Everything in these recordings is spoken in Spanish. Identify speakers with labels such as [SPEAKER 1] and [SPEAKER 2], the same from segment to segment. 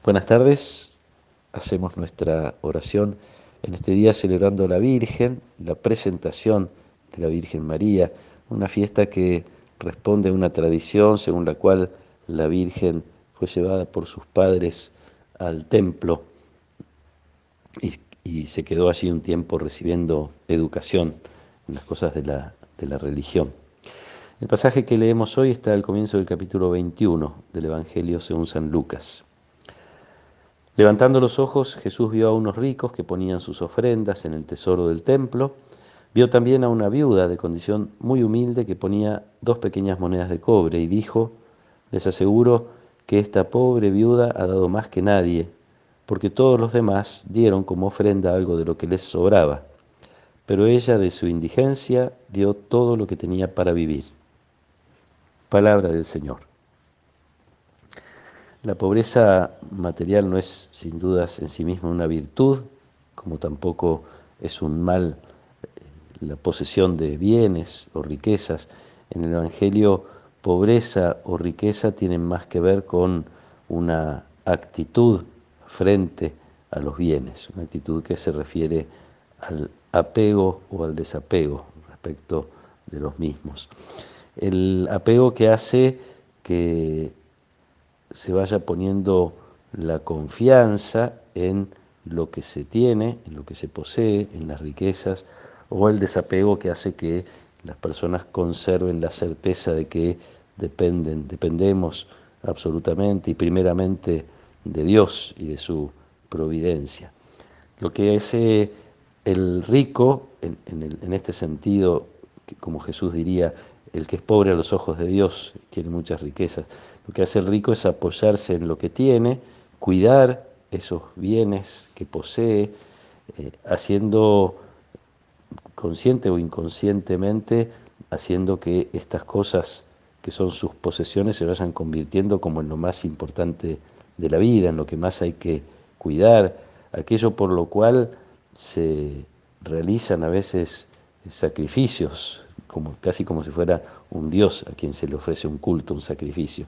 [SPEAKER 1] Buenas tardes, hacemos nuestra oración en este día celebrando a la Virgen, la presentación de la Virgen María, una fiesta que responde a una tradición según la cual la Virgen fue llevada por sus padres al templo y se quedó allí un tiempo recibiendo educación en las cosas de la religión. El pasaje que leemos hoy está al comienzo del capítulo 21 del Evangelio según San Lucas. Levantando los ojos, Jesús vio a unos ricos que ponían sus ofrendas en el tesoro del templo. Vio también a una viuda de condición muy humilde que ponía 2 pequeñas monedas de cobre y dijo: les aseguro que esta pobre viuda ha dado más que nadie, porque todos los demás dieron como ofrenda algo de lo que les sobraba, pero ella de su indigencia dio todo lo que tenía para vivir. Palabra del Señor. La pobreza material no es sin dudas en sí misma una virtud, como tampoco es un mal la posesión de bienes o riquezas. En el Evangelio, pobreza o riqueza tienen más que ver con una actitud frente a los bienes, una actitud que se refiere al apego o al desapego respecto de los mismos. El apego que hace que se vaya poniendo la confianza en lo que se tiene, en lo que se posee, en las riquezas, o el desapego que hace que las personas conserven la certeza de que dependemos absolutamente y primeramente de Dios y de su providencia. Lo que hace el rico, en este sentido, como Jesús diría, el que es pobre a los ojos de Dios tiene muchas riquezas. Lo que hace el rico es apoyarse en lo que tiene, cuidar esos bienes que posee, haciendo consciente o inconscientemente, haciendo que estas cosas que son sus posesiones se vayan convirtiendo como en lo más importante de la vida, en lo que más hay que cuidar, aquello por lo cual se realizan a veces sacrificios, casi como si fuera un dios a quien se le ofrece un culto, un sacrificio.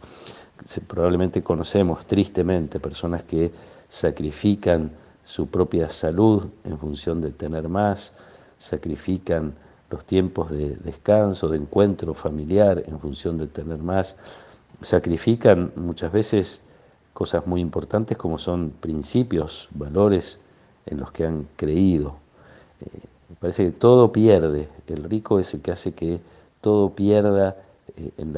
[SPEAKER 1] Probablemente conocemos tristemente personas que sacrifican su propia salud en función de tener más, sacrifican los tiempos de descanso, de encuentro familiar en función de tener más, sacrifican muchas veces cosas muy importantes como son principios, valores en los que han creído. Me parece que todo pierde, el rico es el que hace que todo pierda en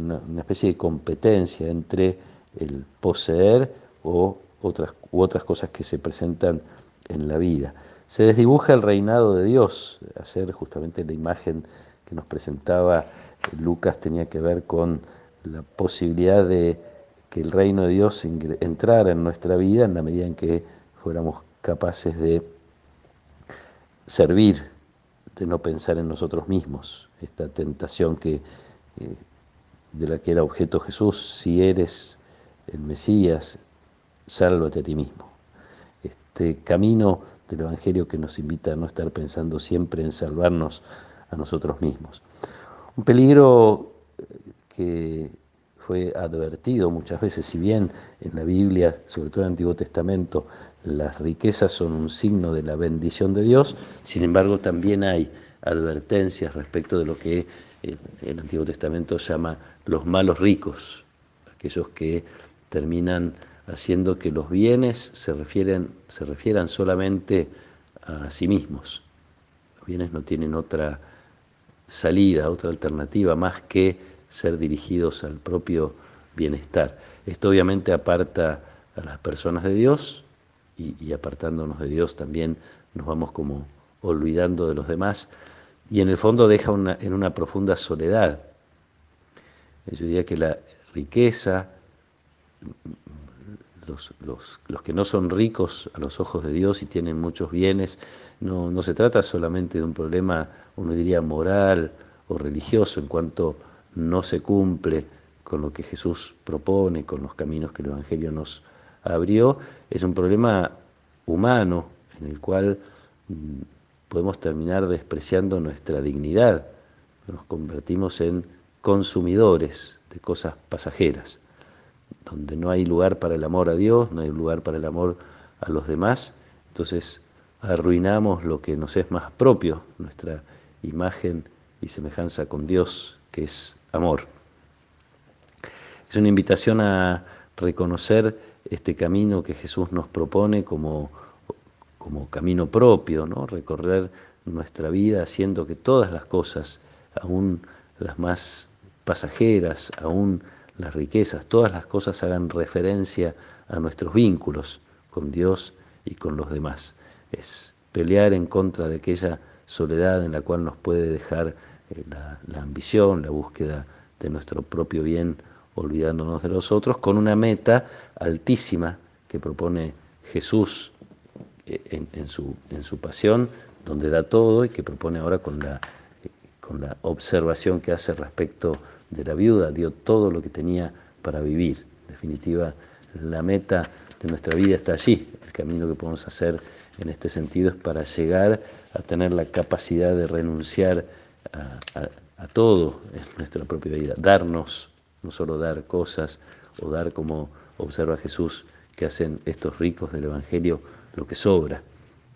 [SPEAKER 1] una especie de competencia entre el poseer u otras cosas que se presentan en la vida. Se desdibuja el reinado de Dios. Ayer justamente la imagen que nos presentaba Lucas tenía que ver con la posibilidad de que el reino de Dios entrara en nuestra vida en la medida en que fuéramos capaces de servir, de no pensar en nosotros mismos. Esta tentación de la que era objeto Jesús: si eres el Mesías, sálvate a ti mismo. Este camino del Evangelio que nos invita a no estar pensando siempre en salvarnos a nosotros mismos. Un peligro que fue advertido muchas veces, si bien en la Biblia, sobre todo en el Antiguo Testamento, las riquezas son un signo de la bendición de Dios, sin embargo también hay advertencias respecto de lo que el Antiguo Testamento llama los malos ricos, aquellos que terminan haciendo que los bienes se refieran solamente a sí mismos. Los bienes no tienen otra salida, otra alternativa más que ser dirigidos al propio bienestar. Esto obviamente aparta a las personas de Dios y apartándonos de Dios también nos vamos como olvidando de los demás y en el fondo deja en una profunda soledad. Yo diría que la riqueza, los que no son ricos a los ojos de Dios y tienen muchos bienes, no se trata solamente de un problema, uno diría, moral o religioso, en cuanto no se cumple con lo que Jesús propone, con los caminos que el Evangelio nos abrió, es un problema humano en el cual podemos terminar despreciando nuestra dignidad, nos convertimos en consumidores de cosas pasajeras. donde no hay lugar para el amor a Dios, no hay lugar para el amor a los demás, entonces arruinamos lo que nos es más propio, nuestra imagen y semejanza con Dios, que es amor. Es una invitación a reconocer este camino que Jesús nos propone como camino propio, ¿no? Recorrer nuestra vida haciendo que todas las cosas, aún las más pasajeras, aún las riquezas, todas las cosas hagan referencia a nuestros vínculos con Dios y con los demás. Es pelear en contra de aquella soledad en la cual nos puede dejar la ambición, la búsqueda de nuestro propio bien, olvidándonos de los otros, con una meta altísima que propone Jesús en su pasión, donde da todo, y que propone ahora con la observación que hace respecto de la viuda. Dio todo lo que tenía para vivir. En definitiva, la meta de nuestra vida está allí. El camino que podemos hacer en este sentido es para llegar a tener la capacidad de renunciar a todo en nuestra propia vida, darnos, no solo dar cosas o dar, como observa Jesús que hacen estos ricos del Evangelio, lo que sobra.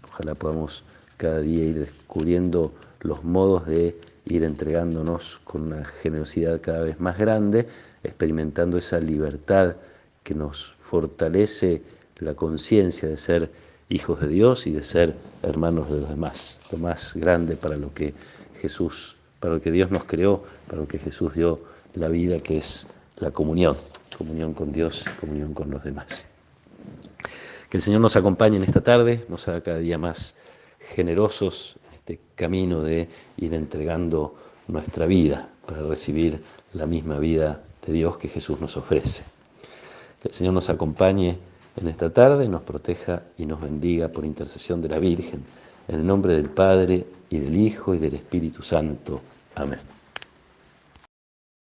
[SPEAKER 1] Ojalá podamos cada día ir descubriendo los modos de ir entregándonos con una generosidad cada vez más grande, experimentando esa libertad que nos fortalece la conciencia de ser hijos de Dios y de ser hermanos de los demás. Lo más grande para lo que Dios nos creó, para lo que Jesús dio la vida, que es la comunión con Dios, comunión con los demás. Que el Señor nos acompañe en esta tarde, nos haga cada día más generosos en este camino de ir entregando nuestra vida para recibir la misma vida de Dios que Jesús nos ofrece. Que el Señor nos acompañe en esta tarde, nos proteja y nos bendiga por intercesión de la Virgen, en el nombre del Padre, y del Hijo, y del Espíritu Santo. Amén.